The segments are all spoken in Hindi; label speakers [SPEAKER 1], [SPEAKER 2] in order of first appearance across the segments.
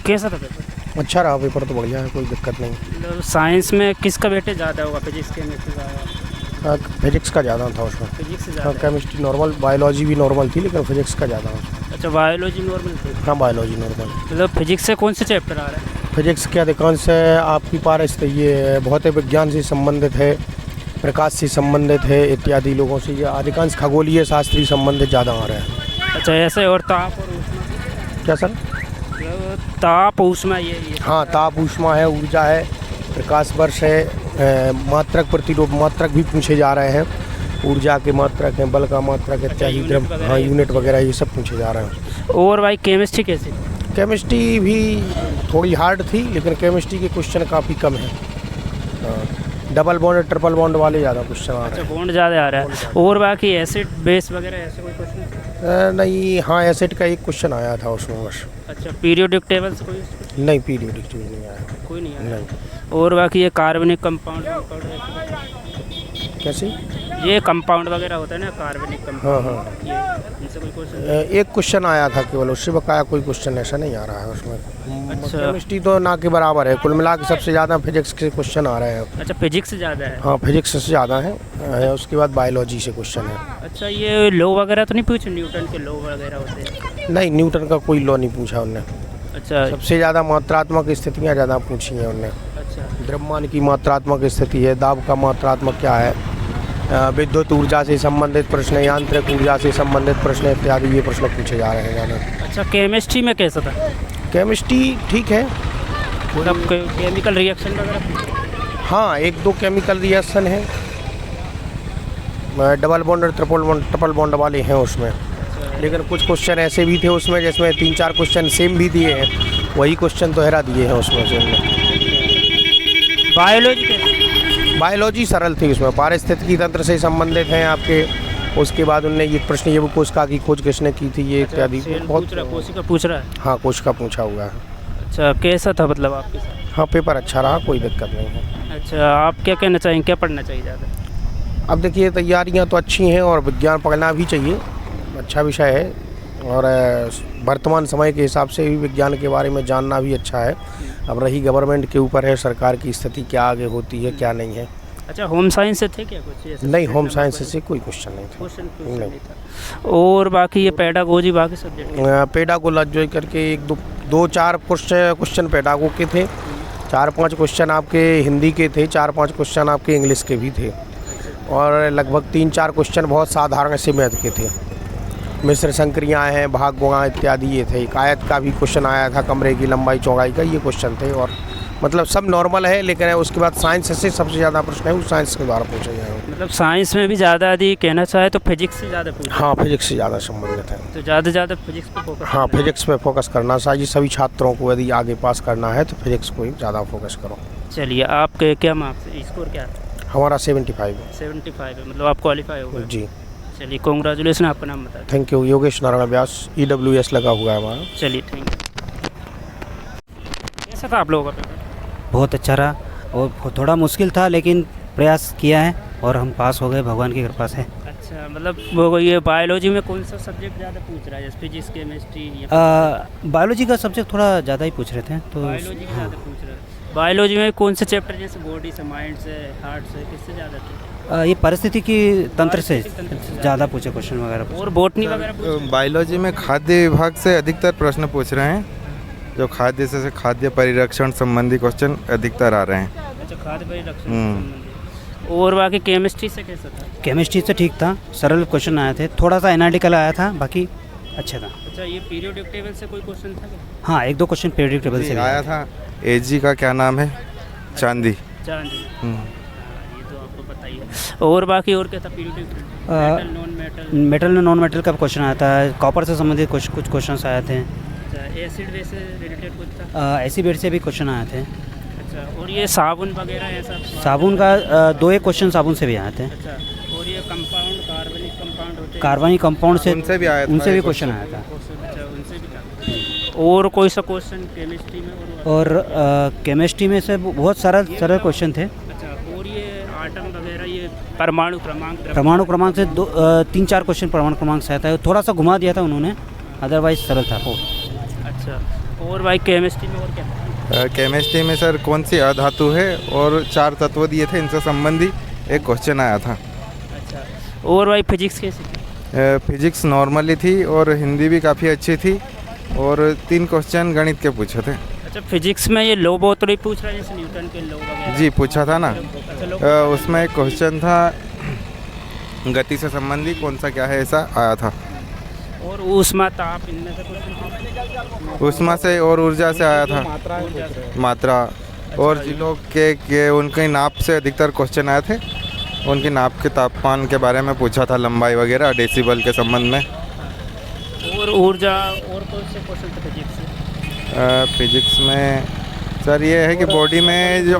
[SPEAKER 1] कैसा था पेपर?
[SPEAKER 2] अच्छा रहा पेपर, तो बढ़िया है, कोई दिक्कत नहीं।
[SPEAKER 1] मतलब साइंस में किसका वेटेज ज़्यादा होगा, फिजिक्स केमिस्ट्री का?
[SPEAKER 2] हाँ, फिजिक्स का ज़्यादा था उसमें।
[SPEAKER 1] फिजिक्स से
[SPEAKER 2] हाँ,
[SPEAKER 1] ज़्यादा?
[SPEAKER 2] केमिस्ट्री नॉर्मल, बायोलॉजी भी नॉर्मल थी, लेकिन फिजिक्स का ज़्यादा था।
[SPEAKER 1] अच्छा, बायोलॉजी नॉर्मल थी।
[SPEAKER 2] हाँ, बायोलॉजी नॉर्मल।
[SPEAKER 1] मतलब फिजिक्स से कौन से चैप्टर आ रहा है?
[SPEAKER 2] फिजिक्स के अधिकांश आपकी पारस ये भौतिक विज्ञान से संबंधित है, प्रकाश से संबंधित है इत्यादि लोगों से, ये अधिकांश खगोलीय शास्त्री संबंधित ज़्यादा आ रहे हैं।
[SPEAKER 1] अच्छा, ऐसे और ताप और ऊष्मा?
[SPEAKER 2] क्या सर?
[SPEAKER 1] मतलब ताप ऊष्मा ये
[SPEAKER 2] हाँ, ताप ऊष्मा है, ऊर्जा है, प्रकाश वर्ष है, मात्रक प्रतिरूप मात्रक भी पूछे जा रहे हैं, ऊर्जा के मात्रक हैं, बल का मात्रक इत्यादि, द्रव, हाँ, यूनिट वगैरह ये सब पूछे जा रहे हैं।
[SPEAKER 1] और भाई केमिस्ट्री कैसी?
[SPEAKER 2] केमिस्ट्री भी थोड़ी हार्ड थी, लेकिन केमिस्ट्री के क्वेश्चन काफ़ी कम हैं। डबल बॉन्ड ट्रिपल बॉन्ड वाले ज़्यादा क्वेश्चन आ रहे
[SPEAKER 1] अच्छा,
[SPEAKER 2] हैं।
[SPEAKER 1] बॉन्ड ज़्यादा आ रहा है। और बाकी एसिड बेस वगैरह ऐसे कोई क्वेश्चन?
[SPEAKER 2] नहीं, हाँ, एसिड का एक क्वेश्चन आया था उसमें बस।
[SPEAKER 1] अच्छा, पीरियोडिक टेबल्स कोई?
[SPEAKER 2] नहीं, पीरियोडिक टेबल नहीं आया।
[SPEAKER 1] कोई नहीं आया।
[SPEAKER 2] नहीं।
[SPEAKER 1] और बाकी ये कार्बनिक कंपाउंड
[SPEAKER 2] कैसे?
[SPEAKER 1] ये कंपाउंड वगैरह होता है ना, कार्बनिक
[SPEAKER 2] हाँ
[SPEAKER 1] कंपाउंड,
[SPEAKER 2] हाँ,
[SPEAKER 1] ये इनसे कोई क्वेश्चन?
[SPEAKER 2] एक क्वेश्चन आया था केवल, उससे बकाया कोई क्वेश्चन ऐसा नहीं आ रहा है उसमें।
[SPEAKER 1] अच्छा।
[SPEAKER 2] केमिस्ट्री तो ना के बराबर है, कुल मिला के सबसे ज़्यादा फिजिक्स के क्वेश्चन आ रहे हैं।
[SPEAKER 1] अच्छा, फिजिक्स से ज़्यादा है?
[SPEAKER 2] हाँ, फिजिक्स से ज़्यादा है, उसके बाद बायोलॉजी से क्वेश्चन है।
[SPEAKER 1] अच्छा, ये लॉ वगैरह तो नहीं पूछे, न्यूटन के लॉ वगैरह होते हैं?
[SPEAKER 2] नहीं, न्यूटन का कोई लॉ नहीं पूछा उनने।
[SPEAKER 1] अच्छा।
[SPEAKER 2] सबसे ज़्यादा मात्रात्मक स्थितियाँ ज़्यादा पूछी हैं उनने।
[SPEAKER 1] अच्छा।
[SPEAKER 2] द्रव्यमान की मात्रात्मक स्थिति है, दाब का मात्रात्मक क्या है, विद्युत ऊर्जा से संबंधित प्रश्न, यांत्रिक ऊर्जा से संबंधित प्रश्न इत्यादि ये प्रश्न पूछे जा रहे हैं ज़्यादा।
[SPEAKER 1] अच्छा, केमिस्ट्री में कैसा था?
[SPEAKER 2] केमिस्ट्री ठीक है।
[SPEAKER 1] मतलब केमिकल रिएक्शन वगैरह?
[SPEAKER 2] हाँ, एक दो केमिकल रिएक्शन है, डबल बॉन्ड और ट्रिपल बॉन्ड वाले हैं उसमें, लेकिन कुछ क्वेश्चन ऐसे भी थे उसमें जिसमें 3-4 क्वेश्चन सेम भी दिए हैं, वही क्वेश्चन दोहरा दिए हैं उसमें से।
[SPEAKER 1] बायोलॉजी कैसी?
[SPEAKER 2] बायोलॉजी सरल थी, उसमें पारिस्थितिकी तंत्र से संबंधित हैं आपके। उसके बाद उनने ये प्रश्न, ये वो कोशिका की खोज किसने की थी, ये इत्यादि बहुत।
[SPEAKER 1] कोशिका पूछ रहा है?
[SPEAKER 2] हाँ, कोशिका पूछा हुआ है।
[SPEAKER 1] अच्छा, कैसा था मतलब आपके साथ?
[SPEAKER 2] हाँ, पेपर अच्छा रहा, कोई दिक्कत नहीं है।
[SPEAKER 1] अच्छा, आप क्या कहना चाहेंगे, क्या पढ़ना चाहिए ज़्यादा?
[SPEAKER 2] अब देखिए, तैयारियां तो अच्छी हैं और विज्ञान पढ़ना भी चाहिए, अच्छा विषय है, और वर्तमान समय के हिसाब से भी विज्ञान के बारे में जानना भी अच्छा है। अब रही गवर्नमेंट के ऊपर है, सरकार की स्थिति क्या आगे होती है क्या नहीं है।
[SPEAKER 1] अच्छा, होम साइंस से थे क्या कुछ ऐसे?
[SPEAKER 2] नहीं, होम साइंस से कोई क्वेश्चन नहीं था।
[SPEAKER 1] क्वेश्चन नहीं था। और बाकी ये पेडागोजी बाकी सब्जेक्ट?
[SPEAKER 2] पेडागोलॉजी करके एक दो चार क्वेश्चन पेडागो के थे, 4-5 क्वेश्चन आपके हिंदी के थे, 4-5 क्वेश्चन आपके इंग्लिश के भी थे, और लगभग 3-4 क्वेश्चन बहुत साधारण से मैथ के थे। मिश्र संक्रियाएँ हैं, भाग गुणा इत्यादि ये थे। एक आयत का भी क्वेश्चन आया था, कमरे की लंबाई चौड़ाई का, ये क्वेश्चन थे, और मतलब सब नॉर्मल है। लेकिन उसके बाद साइंस से सबसे ज़्यादा प्रश्न है वो साइंस के द्वारा पूछे गए हैं।
[SPEAKER 1] मतलब साइंस में भी ज़्यादा यदि कहना चाहे तो फिजिक्स से ज़्यादा पूछा?
[SPEAKER 2] हाँ, फिजिक्स से ज़्यादा संबंधित है,
[SPEAKER 1] तो ज़्यादा फिजिक्स पे फोकस?
[SPEAKER 2] हाँ, फिजिक्स पे फोकस करना चाहिए सभी छात्रों को। यदि आगे पास करना है तो फिजिक्स को ही ज़्यादा फोकस करो।
[SPEAKER 1] चलिए, आपके क्या मार्क्स, स्कोर क्या है?
[SPEAKER 2] हमारा 75 है।
[SPEAKER 1] 75 है, मतलब आप क्वालिफाई हो गए?
[SPEAKER 2] जी।
[SPEAKER 1] चलिए, कॉन्ग्रेचुलेसन। आपका नाम बताइए।
[SPEAKER 2] Thank you. Yogesh Narayan Vyas, EWS लगा हुआ है हमारा।
[SPEAKER 1] चलिए, थैंक यू। कैसा था आप लोगों का पेपर?
[SPEAKER 3] बहुत अच्छा रहा, और थोड़ा मुश्किल था, लेकिन प्रयास किया है और हम पास हो गए, भगवान की कृपा से।
[SPEAKER 1] अच्छा, मतलब वो ये बायोलॉजी में कौन सा सब्जेक्ट ज़्यादा पूछ रहा है, जैसे फिजिक्स, केमिस्ट्री या?
[SPEAKER 3] बायोलॉजी का सब्जेक्ट थोड़ा ज़्यादा ही पूछ रहे थे, तो
[SPEAKER 1] बायोलॉजी ज़्यादा पूछ रहा है। बायोलॉजी में कौन से चैप्टर, जैसे बॉडी से, माइंड से, हार्ट से, किससे ज़्यादा थे?
[SPEAKER 3] ये परिस्थितिकी तंत्र से ज़्यादा पूछे क्वेश्चन वगैरह।
[SPEAKER 1] और बॉटनी वगैरह?
[SPEAKER 4] बायोलॉजी में खाद्य विभाग से अधिकतर प्रश्न पूछ रहे हैं, जो खाद्य से खाद्य परिरक्षण संबंधी क्वेश्चन अधिकतर आ रहे हैं।
[SPEAKER 1] अच्छा, खाद्य परिरक्षण संबंधी। और बाकी केमिस्ट्री से कैसा था?
[SPEAKER 3] केमिस्ट्री से ठीक था, सरल क्वेश्चन आए थे, थोड़ा सा एनालिटिकल आया था, बाकी अच्छा था।
[SPEAKER 1] अच्छा, ये पीरियोडिक टेबल से कोई क्वेश्चन था क्या?
[SPEAKER 3] हाँ, 1-2 क्वेश्चन पीरियोडिक टेबल से भी
[SPEAKER 4] आया था। AG का क्या नाम है? चांदी।
[SPEAKER 1] चांदी, ये तो आपको पता ही है। और बाकी और क्या था periodic? Metal, non metal?
[SPEAKER 3] Metal non metal का क्वेश्चन आया था, कॉपर से संबंधित कुछ क्वेश्चन आए थे।
[SPEAKER 1] एसिड बेस से रिलेटेड कुछ था?
[SPEAKER 3] एसिड बेस से भी क्वेश्चन आए थे।
[SPEAKER 1] अच्छा, और ये साबुन वगैरह ऐसा?
[SPEAKER 3] साबुन का 2-1 क्वेश्चन साबुन से भी आए थे।
[SPEAKER 1] अच्छा, और ये कंपाउंड, कार्बनिक कंपाउंड होते हैं?
[SPEAKER 3] कार्बनिक कंपाउंड से
[SPEAKER 4] उनसे भी आया था,
[SPEAKER 3] उनसे भी क्वेश्चन आया था।
[SPEAKER 1] अच्छा, उनसे भी था। और कोई सा क्वेश्चन केमिस्ट्री में?
[SPEAKER 3] और केमिस्ट्री में से बहुत सरल क्वेश्चन थे।
[SPEAKER 1] अच्छा, और ये आटम वगैरह, ये परमाणु क्रमांक
[SPEAKER 3] से 3-4 क्वेश्चन परमाणु क्रमांक से आता है, थोड़ा सा घुमा दिया था उन्होंने, अदरवाइज सरल था बहुत।
[SPEAKER 1] अच्छा, और भाई केमिस्ट्री में और क्या था?
[SPEAKER 4] केमिस्ट्री में सर कौन सी अधातु है और 4 तत्व दिए थे, इनसे संबंधी एक क्वेश्चन आया था।
[SPEAKER 1] अच्छा, और भाई फिजिक्स कैसी थी?
[SPEAKER 4] फिजिक्स नॉर्मली थी और हिंदी भी काफ़ी अच्छी थी और 3 क्वेश्चन गणित के पूछे थे।
[SPEAKER 1] अच्छा, फिजिक्स में ये लो तो नहीं पूछ रहा है जैसे न्यूटन के लो वगैरह?
[SPEAKER 4] जी पूछा था ना।
[SPEAKER 1] अच्छा, लो
[SPEAKER 4] उसमें एक क्वेश्चन था गति से संबंधी, कौन सा क्या है ऐसा आया था।
[SPEAKER 1] और ऊष्मा ताप इनमें से कुछ?
[SPEAKER 4] ऊष्मा से और ऊर्जा से आया था,
[SPEAKER 1] ऊर्जा से।
[SPEAKER 4] मात्रा और जिलों के उनकी नाप से अधिकतर क्वेश्चन आए थे। उनकी नाप के तापमान के बारे में पूछा था, लंबाई वगैरह डेसिबल के संबंध में।
[SPEAKER 1] और ऊर्जा और कौन से क्वेश्चन थे फिजिक्स से?
[SPEAKER 4] फिजिक्स में सर ये है कि बॉडी में जो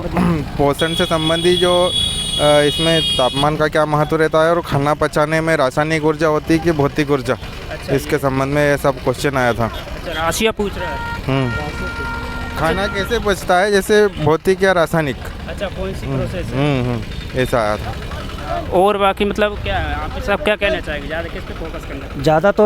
[SPEAKER 4] पोषण से संबंधी जो इसमें तापमान का क्या महत्व रहता है और खाना पचाने में रासायनिक ऊर्जा होती है कि भौतिक ऊर्जा, इसके संबंध में ये सब क्वेश्चन आया था।
[SPEAKER 1] अच्छा, राशियाँ पूछ रहा है।
[SPEAKER 4] खाना कैसे पचता है, जैसे भौतिक या रासायनिक।
[SPEAKER 1] अच्छा, कौन सी प्रोसेस है?
[SPEAKER 4] ऐसा आया था।
[SPEAKER 1] और बाकी मतलब क्या आप सब क्या कहना चाहेंगे, ज़्यादा किस पे फोकस करना है?
[SPEAKER 3] ज़्यादा तो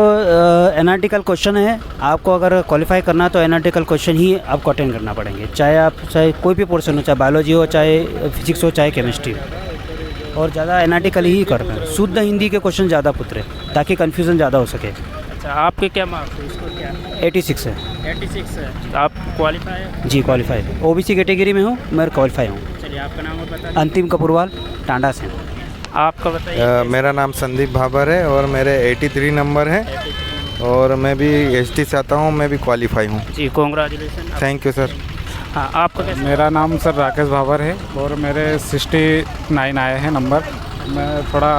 [SPEAKER 3] एनालिटिकल क्वेश्चन है। आपको अगर क्वालिफाई करना है तो एनालिटिकल क्वेश्चन ही आपको अटेंड करना पड़ेंगे, चाहे कोई भी पोर्शन हो, चाहे बायोलॉजी हो, चाहे फिजिक्स हो, चाहे केमिस्ट्री हो। और ज़्यादा एनालिटिकल ही करना है। शुद्ध हिंदी के क्वेश्चन ज़्यादा पुतरे ताकि कन्फ्यूज़न ज़्यादा हो सके।
[SPEAKER 1] अच्छा, आपके क्या मार्क्स है, इसको क्या?
[SPEAKER 3] 86 है।
[SPEAKER 1] 86 है। तो आप क्वालिफाई है?
[SPEAKER 3] जी क्वालिफाई है, ओबीसी कैटेगरी में हूँ, मैं क्वालिफाई हूँ।
[SPEAKER 1] चलिए, आपका नाम और बता दीजिए।
[SPEAKER 3] अंतिम कपूरवाल, टांडा से।
[SPEAKER 1] आपका बताइए।
[SPEAKER 4] मेरा नाम संदीप भाबर है और मेरे 83 नंबर है और मैं भी एसटी से आता हूँ, मैं भी क्वालिफाई हूँ।
[SPEAKER 1] जी, कॉन्ग्रेचुलेसन।
[SPEAKER 4] Thank you sir.
[SPEAKER 1] हाँ, आपका कैसे?
[SPEAKER 5] मेरा नाम सर राकेश भावर है और मेरे 69 आए हैं नंबर। मैं थोड़ा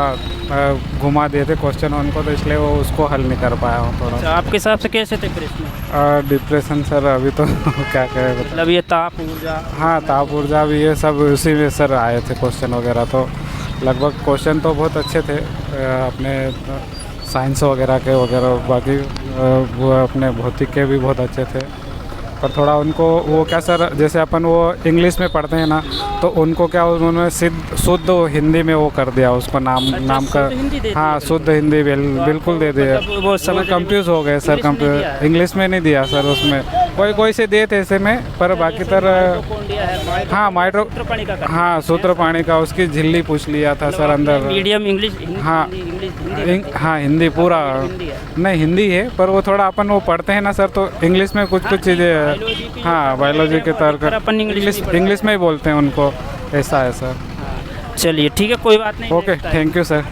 [SPEAKER 5] घुमा दिए थे क्वेश्चन उनको, तो इसलिए वो उसको हल नहीं कर पाया हूँ थोड़ा।
[SPEAKER 1] अच्छा, आपके हिसाब से कैसे थे प्रश्न?
[SPEAKER 5] डिप्रेशन सर अभी तो क्या कहें,
[SPEAKER 1] मतलब ये ताप ऊर्जा?
[SPEAKER 5] हाँ, ताप ऊर्जा भी ये सब उसी में सर आए थे क्वेश्चन वगैरह। तो लगभग क्वेश्चन तो बहुत अच्छे थे अपने साइंस वगैरह के वगैरह, बाकी वो अपने भौतिक के भी बहुत अच्छे थे। पर थोड़ा उनको वो क्या सर, जैसे अपन वो इंग्लिश में पढ़ते हैं ना, तो उनको क्या उन्होंने शुद्ध हिंदी में वो कर दिया उसको नाम
[SPEAKER 1] अच्छा,
[SPEAKER 5] नाम का।
[SPEAKER 1] शुद्ध हिंदी दे
[SPEAKER 5] हाँ,
[SPEAKER 1] दिया।
[SPEAKER 5] शुद्ध हिंदी बिल्कुल दे दिया।
[SPEAKER 1] मतलब वो समझ
[SPEAKER 5] कंफ्यूज हो गए सर।
[SPEAKER 1] इंग्लिश में नहीं दिया है?
[SPEAKER 5] इंग्लिश में नहीं दिया सर, उसमें कोई से दिए थे ऐसे में, पर बाकी तरह।
[SPEAKER 1] कौन दिया है?
[SPEAKER 5] हाँ, माइट्रो।
[SPEAKER 1] पानी का?
[SPEAKER 5] हाँ, सूत्र पानी का उसकी झिल्ली पूछ लिया था सर अंदर।
[SPEAKER 1] Medium English?
[SPEAKER 5] हाँ, हाँ हिंदी पूरा नहीं, हिंदी है पर वो थोड़ा अपन वो पढ़ते हैं ना सर, तो इंग्लिश में कुछ चीज़ें। हाँ, बायोलॉजी के तौर पर
[SPEAKER 1] अपन
[SPEAKER 5] इंग्लिश में ही बोलते हैं उनको, ऐसा है सर।
[SPEAKER 1] चलिए, ठीक है, कोई बात नहीं।
[SPEAKER 5] Okay, thank you sir.